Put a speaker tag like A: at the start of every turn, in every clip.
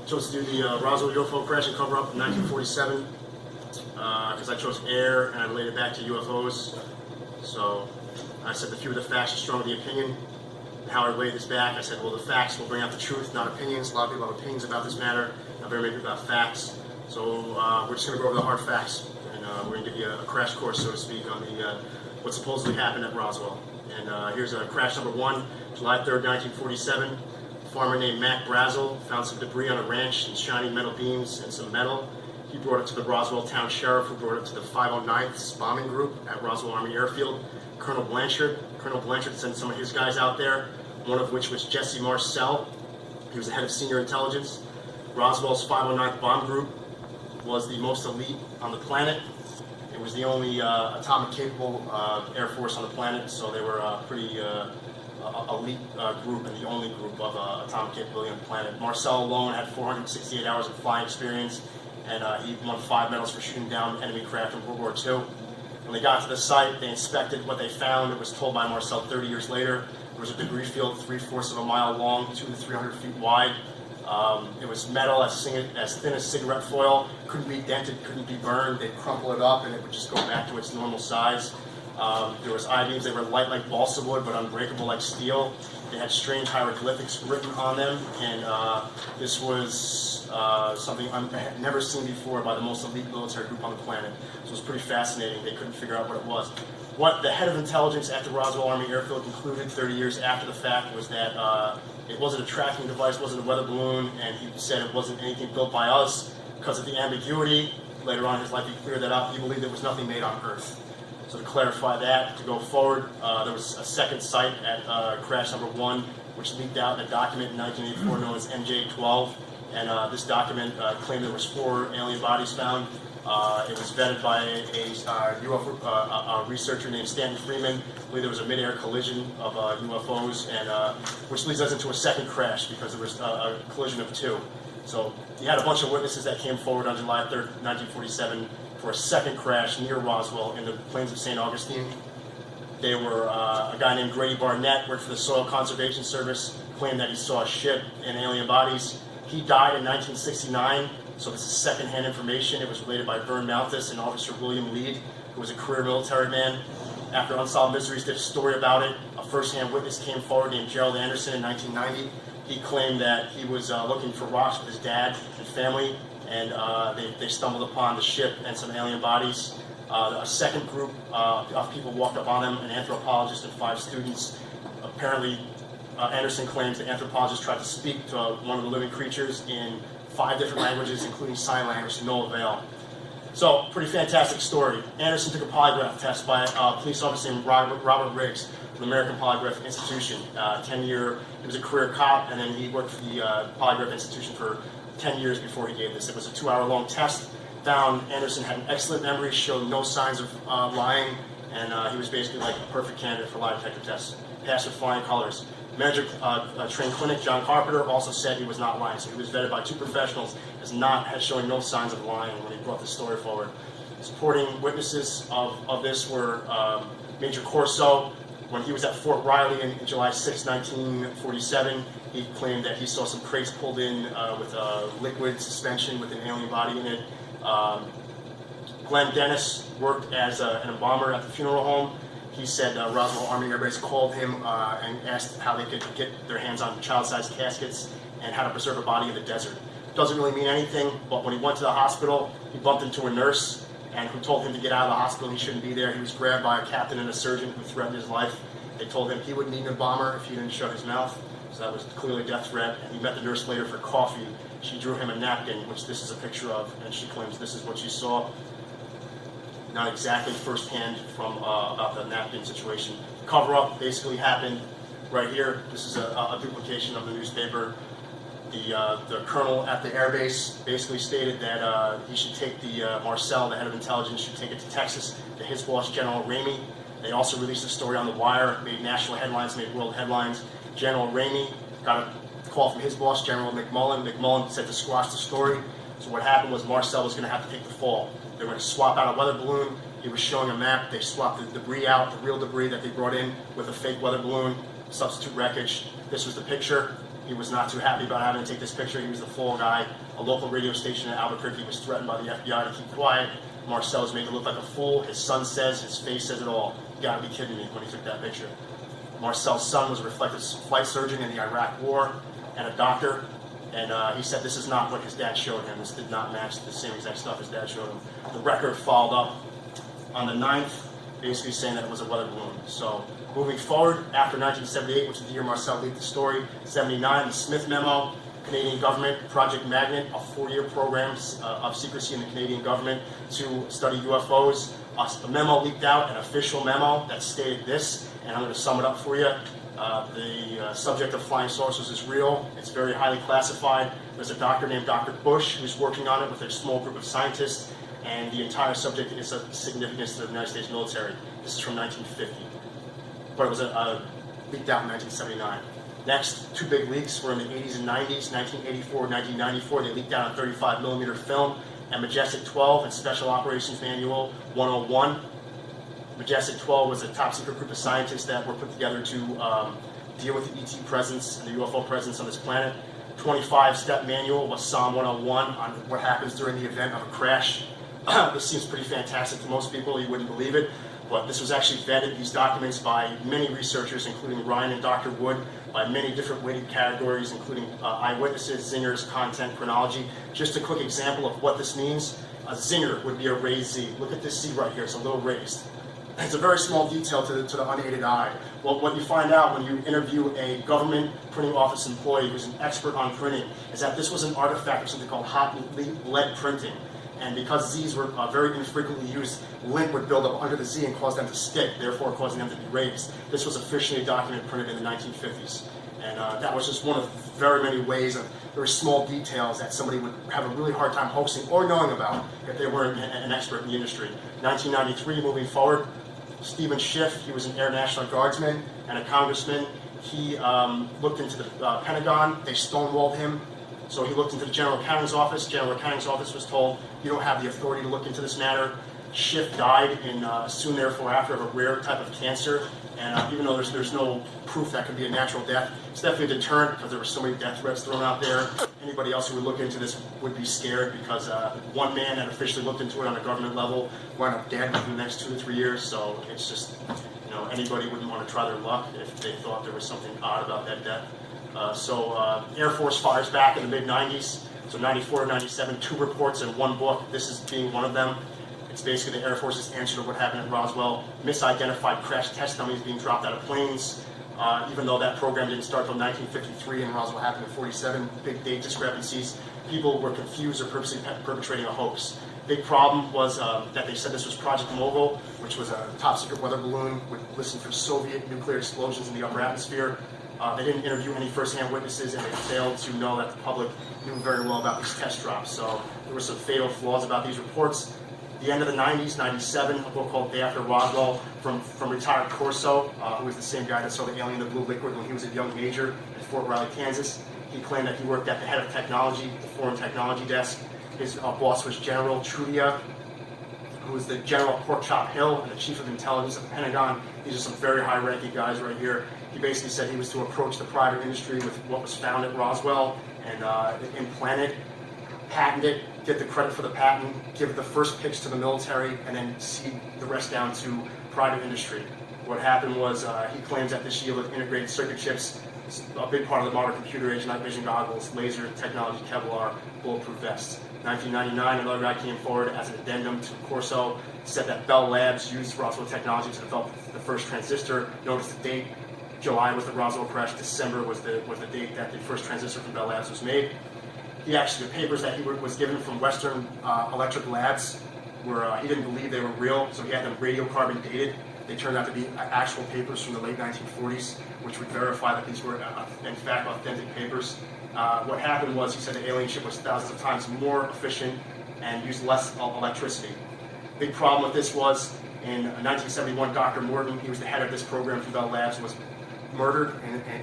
A: Chose to do the Roswell UFO crash and Coverup in 1947 because I chose air and I related it back to UFOs. So I said the fewer the facts, the stronger the opinion. And how I related this back, I said, well, the facts will bring out the truth, not opinions. A lot of people have opinions about this matter, not very many about facts. So we're just going to go over the hard facts, and we're going to give you a crash course, so to speak, on the what supposedly happened at Roswell. And here's crash number 1, July 3rd, 1947. A farmer named Mac Brazel found some debris on a ranch and shiny metal beams and some metal. He brought it to the Roswell town sheriff, who brought it to the 509th bombing group at Roswell Army Airfield. Colonel Blanchard sent some of his guys out there, one of which was Jesse Marcel. He was the head of senior intelligence. Roswell's 509th bomb group was the most elite on the planet. It was the only atomic-capable Air Force on the planet, so they were a pretty elite group and the only group of atomic capability on the planet. Marcel alone had 468 hours of flying experience, and he won 5 medals for shooting down enemy craft in World War II. When they got to the site, they inspected what they found. It was told by Marcel 30 years later. There was a debris field 3/4 of a mile long, 200 to 300 feet wide. It was metal as thin as cigarette foil, couldn't be dented, couldn't be burned. They'd crumple it up and it would just go back to its normal size. There was I-beams, they were light like balsa wood but unbreakable like steel. They had strange hieroglyphics written on them, and this was something I had never seen before by the most elite military group on the planet. So it was pretty fascinating. They couldn't figure out what it was. What the head of intelligence at the Roswell Army Airfield concluded 30 years after the fact was that it wasn't a tracking device, wasn't a weather balloon, and he said it wasn't anything built by us because of the ambiguity. Later on in his life, he cleared that up. He believed there was nothing made on Earth. So to clarify that, to go forward, there was a second site at crash number 1, which leaked out in a document in 1984 known as MJ-12. And this document claimed there was 4 alien bodies found. It was vetted by a UFO researcher named Stanton Freeman. I believe there was a mid-air collision of UFOs, and which leads us into a second crash because there was a collision of 2. So you had a bunch of witnesses that came forward on July 3rd, 1947 for a second crash near Roswell in the plains of St. Augustine. They were a guy named Grady Barnett, worked for the Soil Conservation Service, claimed that he saw a ship and alien bodies. He died in 1969. So this is secondhand information. It was related by Vern Malthus and Officer William Lead, who was a career military man. After Unsolved Mysteries did a story about it, a first-hand witness came forward named Gerald Anderson in 1990. He claimed that he was looking for rocks with his dad and family, and they stumbled upon the ship and some alien bodies. A second group of people walked up on him, an anthropologist and 5 students. Apparently, Anderson claims the anthropologist tried to speak to one of the living creatures in 5 different languages, including sign language, to no avail. So, pretty fantastic story. Anderson took a polygraph test by a police officer named Robert Riggs from the American Polygraph Institution. 10-year, he was a career cop, and then he worked for the Polygraph Institution for 10 years before he gave this. It was a 2-hour-long test. Found Anderson had an excellent memory, showed no signs of lying, and he was basically like a perfect candidate for lie detector tests. Passed with flying colors. Manager trained clinic, John Carpenter, also said he was not lying. So he was vetted by 2 professionals as showing no signs of lying when he brought the story forward. Supporting witnesses of this were Major Corso. When he was at Fort Riley in July 6, 1947, he claimed that he saw some crates pulled in with a liquid suspension with an alien body in it. Glenn Dennis worked as an embalmer at the funeral home. He said Roswell Army Air Base called him and asked how they could get their hands on child-sized caskets and how to preserve a body in the desert. Doesn't really mean anything, but when he went to the hospital, he bumped into a nurse and who told him to get out of the hospital. He shouldn't be there. He was grabbed by a captain and a surgeon who threatened his life. They told him he would need an embalmer if he didn't shut his mouth. So that was clearly a death threat. And he met the nurse later for coffee. She drew him a napkin, which this is a picture of, and she claims this is what she saw. Not exactly firsthand from about the napkin situation. Cover-up basically happened right here. This is a duplication of the newspaper. The colonel at the airbase basically stated that he should take Marcel, the head of intelligence, should take it to Texas to his boss, General Ramey. They also released a story on The Wire, made national headlines, made world headlines. General Ramey got a call from his boss, General McMullen. McMullen said to squash the story. So what happened was Marcel was going to have to take the fall. They were going to swap out a weather balloon. He was showing a map. They swapped the debris out, the real debris that they brought in, with a fake weather balloon, substitute wreckage. This was the picture. He was not too happy about having to take this picture. He was the fall guy. A local radio station in Albuquerque was threatened by the FBI to keep quiet. Marcel was made to look like a fool. His son says, his face says it all. You gotta be kidding me when he took that picture. Marcel's son was a reflective flight surgeon in the Iraq War and a doctor. And he said this is not what his dad showed him. This did not match the same exact stuff his dad showed him. The record followed up on the 9th, basically saying that it was a weather balloon. So moving forward, after 1978, which is the year Marcel leaked the story, 79, the Smith Memo, Canadian government, Project Magnet, a 4-year program of secrecy in the Canadian government to study UFOs. A memo leaked out, an official memo that stated this, and I'm going to sum it up for you. The subject of flying saucers is real. It's very highly classified. There's a doctor named Dr. Bush who's working on it with a small group of scientists, and the entire subject is of significance to the United States military. This is from 1950, but it was leaked out in 1979. Next, 2 big leaks were in the 80s and 90s, 1984 and 1994. They leaked out on 35mm film and Majestic 12 and Special Operations Manual 101. Majestic 12 was a top secret group of scientists that were put together to deal with the ET presence and the UFO presence on this planet. 25-step manual was Psalm 101 on what happens during the event of a crash. This seems pretty fantastic to most people. You wouldn't believe it. But this was actually vetted, these documents, by many researchers, including Ryan and Dr. Wood, by many different weighted categories, including eyewitnesses, zingers, content, chronology. Just a quick example of what this means. A zinger would be a raised Z. Look at this Z right here, it's a little raised. It's a very small detail to the unaided eye. Well, what you find out when you interview a government printing office employee who's an expert on printing is that this was an artifact of something called hot lead printing. And because Z's were very infrequently used, lint would build up under the Z and cause them to stick, therefore causing them to be raised. This was officially a document printed in the 1950s. And that was just one of very many ways of very small details that somebody would have a really hard time hoaxing or knowing about if they weren't an expert in the industry. 1993, moving forward, Stephen Schiff, he was an Air National Guardsman and a congressman. He looked into the Pentagon. They stonewalled him. So he looked into the General Accountant's office. General Accountant's office was told, you don't have the authority to look into this matter. Schiff died soon therefore after of a rare type of cancer. And even though there's no proof that could be a natural death, it's definitely a deterrent because there were so many death threats thrown out there. Anybody else who would look into this would be scared because one man that officially looked into it on a government level wound up dead within the next 2 to 3 years. So it's just, anybody wouldn't want to try their luck if they thought there was something odd about that death. Air Force fires back in the mid-90s. So 94 to 97, 2 reports in 1 book. This is being one of them. It's basically the Air Force's answer to what happened at Roswell. Misidentified crash test dummies being dropped out of planes. Even though that program didn't start until 1953 and Roswell happened in 47, big date discrepancies. People were confused or purposely perpetrating a hoax. Big problem was that they said this was Project Mogul, which was a top secret weather balloon would listen for Soviet nuclear explosions in the upper atmosphere. They didn't interview any first-hand witnesses, and they failed to know that the public knew very well about these test drops. So there were some fatal flaws about these reports. The end of the 90s, 97, a book called Day After Roswell from retired Corso, who was the same guy that saw the alien in the blue liquid when he was a young major in Fort Riley, Kansas. He claimed that he worked at the head of technology, the foreign technology desk. His boss was General Trudia, who was the General Porkchop Hill and the Chief of Intelligence of the Pentagon. These are some very high-ranking guys right here. He basically said he was to approach the private industry with what was found at Roswell and implant it, patent it, get the credit for the patent, give the first pitch to the military, and then cede the rest down to private industry. What happened was he claims that this yielded integrated circuit chips, a big part of the modern computer age, night vision goggles, laser technology, Kevlar, bulletproof vests. 1999, another guy came forward as an addendum to Corso, said that Bell Labs used Roswell technology to develop the first transistor. Notice the date. July was the Roswell crash. December was the date that the first transistor from Bell Labs was made. The papers that he was given from Western Electric Labs were, he didn't believe they were real, so he had them radiocarbon dated. They turned out to be actual papers from the late 1940s, which would verify that these were, in fact, authentic papers. What happened was, he said the alien ship was thousands of times more efficient and used less electricity. Big problem with this was, in 1971, Dr. Morton, he was the head of this program from Bell Labs, was murdered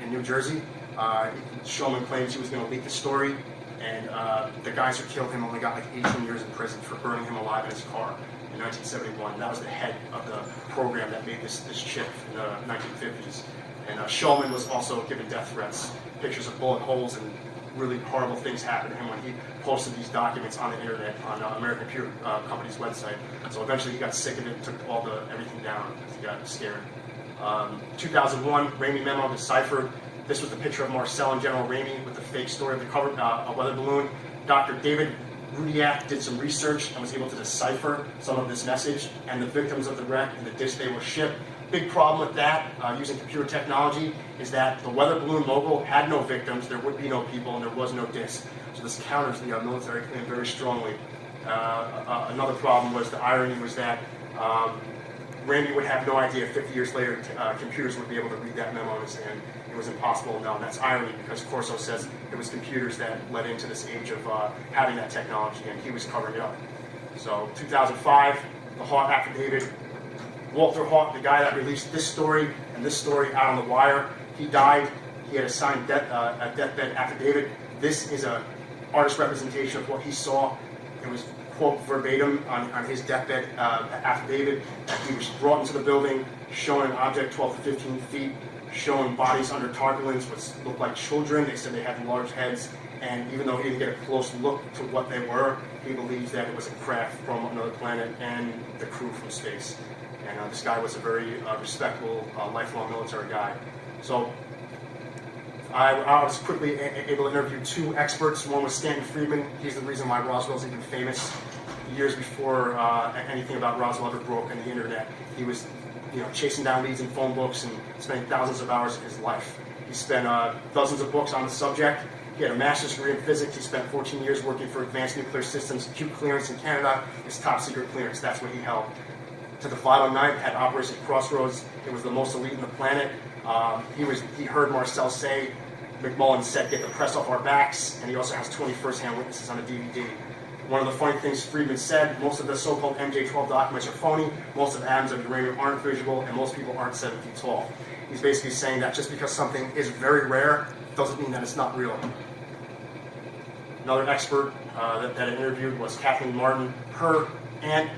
A: in New Jersey. Shulman claims he was going to leak the story. And the guys who killed him only got like 18 years in prison for burning him alive in his car in 1971. And that was the head of the program that made this chip in the 1950s. And Shulman was also given death threats, pictures of bullet holes, and really horrible things happened to him when he posted these documents on the internet on American Computer Company's website. So eventually he got sick of it and took everything down because he got scared. 2001, Ramey memo deciphered. This was the picture of Marcel and General Ramey with the fake story of the cover, a weather balloon. Dr. David Rudiak did some research and was able to decipher some of this message and the victims of the wreck and the dish they were shipped. Big problem with that, using computer technology, is that the weather balloon Mogul had no victims, there would be no people, and there was no disc. So this counters the military claim very strongly. Another problem was the irony was that Ramey would have no idea 50 years later computers would be able to read that memo, and it was impossible to know. And that's irony because Corso says it was computers that led into this age of having that technology, and he was covering it up. So 2005, the Haught affidavit. Walter Haught, the guy that released this story and this story out on the wire, he died. He had a signed a deathbed affidavit. This is an artist representation of what he saw. It was, quote, verbatim on his deathbed affidavit that he was brought into the building, showing an object 12 to 15 feet, showing bodies under tarpaulins which looked like children. They said they had large heads, and even though he didn't get a close look to what they were, he believes that it was a craft from another planet and the crew from space. And this guy was a very respectable, lifelong military guy. So I was quickly able to interview two experts. One was Stanton Friedman. He's the reason why Roswell's even famous. Years before anything about Roswell ever broke on the internet, he was chasing down leads in phone books and spending thousands of hours of his life. He spent dozens of books on the subject. He had a master's degree in physics. He spent 14 years working for Advanced Nuclear Systems, Q clearance in Canada. His top secret clearance, that's what he held. To the final night, had Operation Crossroads. It was the most elite in the planet. He heard Marcel say, McMullen said, "Get the press off our backs," and he also has 20 first-hand witnesses on a DVD. One of the funny things Friedman said, most of the so-called MJ-12 documents are phony, most of the atoms of uranium aren't visible, and most people aren't 7 feet tall. He's basically saying that just because something is very rare doesn't mean that it's not real. Another expert that I interviewed was Kathleen Martin. Her aunt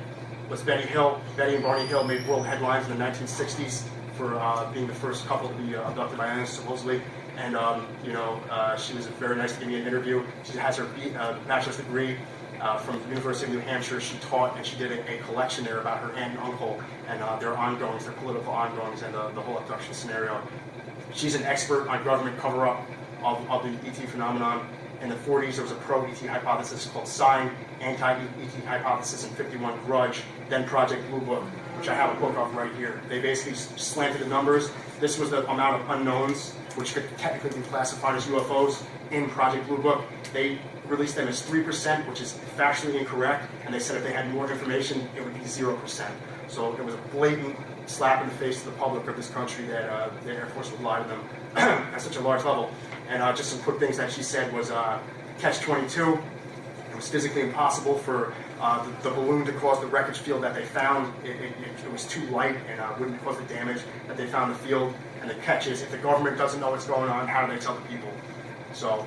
A: was Betty Hill. Betty and Barney Hill made world headlines in the 1960s for being the first couple to be abducted by aliens, supposedly. And she was very nice to give me an interview. She has her bachelor's degree from the University of New Hampshire. She taught and she did a collection there about her aunt and uncle and their ongoings, their political ongoings, and the whole abduction scenario. She's an expert on government cover-up of the ET phenomenon. In the 40s, there was a pro-ET hypothesis called Sign, anti-ET hypothesis in 51 Grudge, then Project Blue Book, which I have a book of right here. They basically slanted the numbers. This was the amount of unknowns, which could technically be classified as UFOs in Project Blue Book. They released them as 3%, which is factually incorrect, and they said if they had more information, it would be 0%. So it was a blatant slap in the face to the public of this country that the Air Force would lie to them at such a large level. And just some quick things that she said was Catch-22. It was physically impossible for the balloon to cause the wreckage field that they found. It was too light and wouldn't cause the damage that they found in the field. And the catch is, if the government doesn't know what's going on, how do they tell the people? So,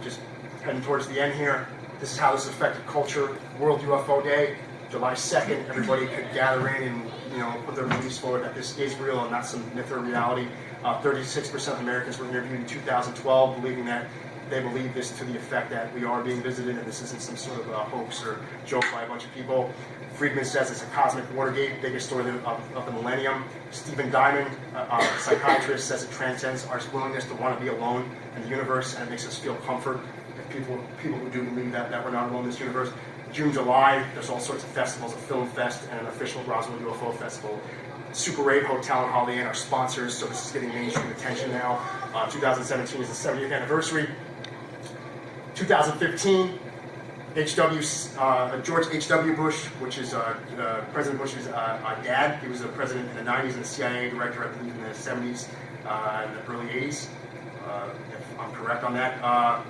A: just heading towards the end here, this is how this affected culture. World UFO Day, July 2nd, everybody could gather in and put their beliefs forward that this is real and not some myth or reality. 36% of Americans were interviewed in 2012 believing that they believe this to the effect that we are being visited and this isn't some sort of hoax or joke by a bunch of people. Friedman says it's a cosmic Watergate, biggest story of the millennium. Stephen Diamond, a psychiatrist, says it transcends our willingness to want to be alone in the universe and it makes us feel comfort if people who do believe that we're not alone in this universe. June, July, there's all sorts of festivals, a film fest and an official Roswell UFO festival. Super 8 Hotel and Holiday Inn are sponsors, so this is getting mainstream attention now. 2017 is the 70th anniversary. 2015, George H.W. Bush, which is President Bush's dad. He was the president in the 90s and the CIA director, I believe, in the 70s and the early 80s, if I'm correct on that.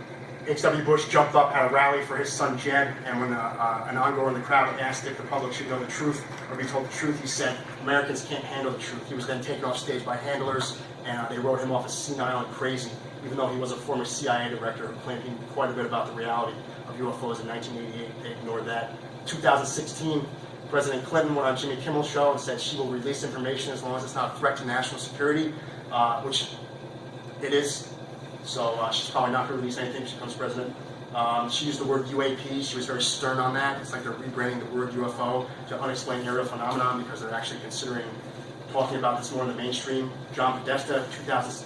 A: H.W. Bush jumped up at a rally for his son Jed, and when an ongoer in the crowd asked if the public should know the truth or be told the truth, he said, "Americans can't handle the truth." He was then taken off stage by handlers, and they wrote him off as senile and crazy. even though he was a former CIA director who claimed he knew quite a bit about the reality of UFOs in 1988. They ignored that. 2016, President Clinton went on Jimmy Kimmel's show and said she will release information as long as it's not a threat to national security, which it is. So she's probably not going to release anything if she becomes president. She used the word UAP. She was very stern on that. It's like they're rebranding the word UFO to unexplained aerial phenomenon because they're actually considering talking about this more in the mainstream. John Podesta,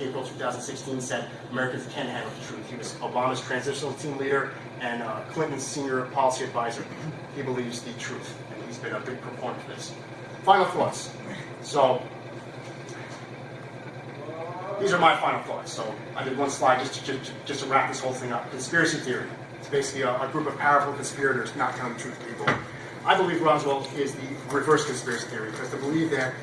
A: April 2016, said Americans can handle the truth. He was Obama's transitional team leader and Clinton's senior policy advisor. He believes the truth, and he's been a big proponent for this. Final thoughts. So, these are my final thoughts. So, I did one slide just to wrap this whole thing up. Conspiracy theory. It's basically a group of powerful conspirators not telling the truth to people. I believe Roswell is the reverse conspiracy theory, because to believe that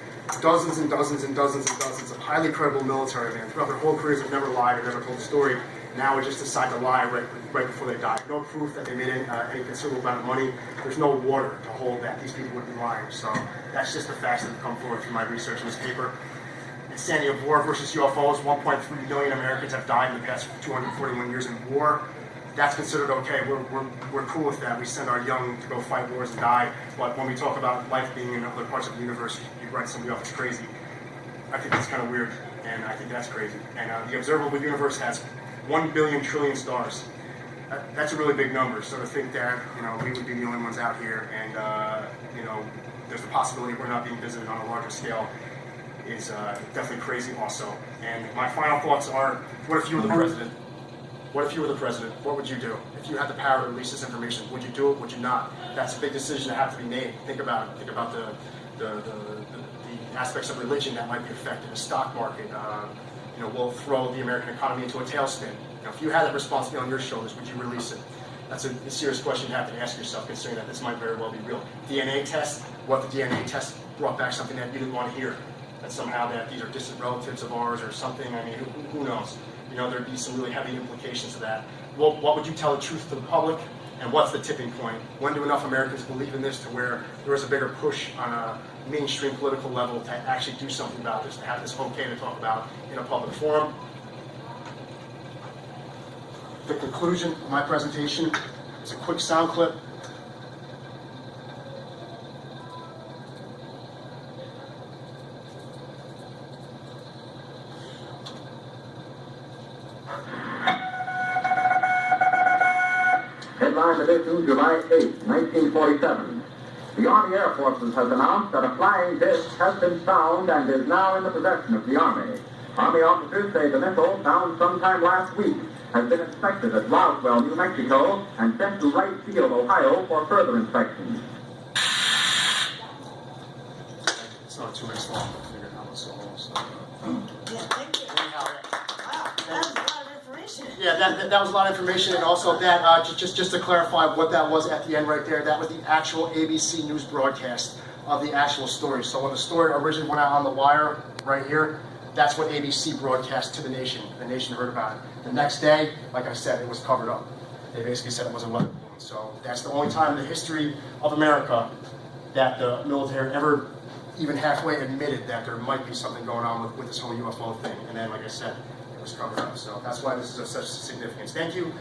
A: dozens and dozens and dozens and dozens of highly credible military men throughout their whole careers have never lied or never told a story, now would just decide to lie right before they die. No proof that they made any considerable amount of money. There's no water to hold that these people would be lying. So that's just the facts that have come forward through my research in this paper. Insanity of war versus UFOs. 1.3 million Americans have died in the past 241 years in war. That's considered okay. We're cool with that. We send our young to go fight wars and die. But when we talk about life being in other parts of the universe, you write somebody off as crazy. I think that's kind of weird, and I think that's crazy. And the observable universe has 1 billion trillion stars. That's a really big number. So to think that we would be the only ones out here, and there's the possibility we're not being visited on a larger scale is definitely crazy also. And my final thoughts are: what if you were the president? What if you were the president? What would you do? If you had the power to release this information, would you do it? Would you not? That's a big decision that have to be made. Think about it. Think about the aspects of religion that might be affected, the stock market. Will throw the American economy into a tailspin. If you had that responsibility on your shoulders, would you release it? That's a serious question you have to ask yourself, considering that this might very well be real. DNA test. What if the DNA test brought back something that you didn't want to hear? That somehow that these are distant relatives of ours or something. I mean, who knows? There'd be some really heavy implications to that. Well, what would you tell the truth to the public? And what's the tipping point? When do enough Americans believe in this to where there is a bigger push on a mainstream political level to actually do something about this, to have this okay to talk about in a public forum? The conclusion of my presentation is a quick sound clip.
B: Headline edition, July 8, 1947. The Army Air Forces has announced that a flying disc has been found and is now in the possession of the Army. Army officers say the missile, found sometime last week, has been inspected at Roswell, New Mexico, and sent to Wright Field, Ohio, for further inspection.
A: It's not 2 minutes long, but I figured how much so long.
C: Yeah, thank you. Wow, that was a lot of information.
A: Yeah, that was a lot of information, and also that, just to clarify what that was at the end right there, that was the actual ABC News broadcast of the actual story. So when the story originally went out on the wire right here, that's what ABC broadcast to the nation. The nation heard about it. The next day, like I said, it was covered up. They basically said it was a weather balloon. So that's the only time in the history of America that the military ever even halfway admitted that there might be something going on with this whole UFO thing. And then, like I said, it was covered up. So that's why this is of such significance. Thank you.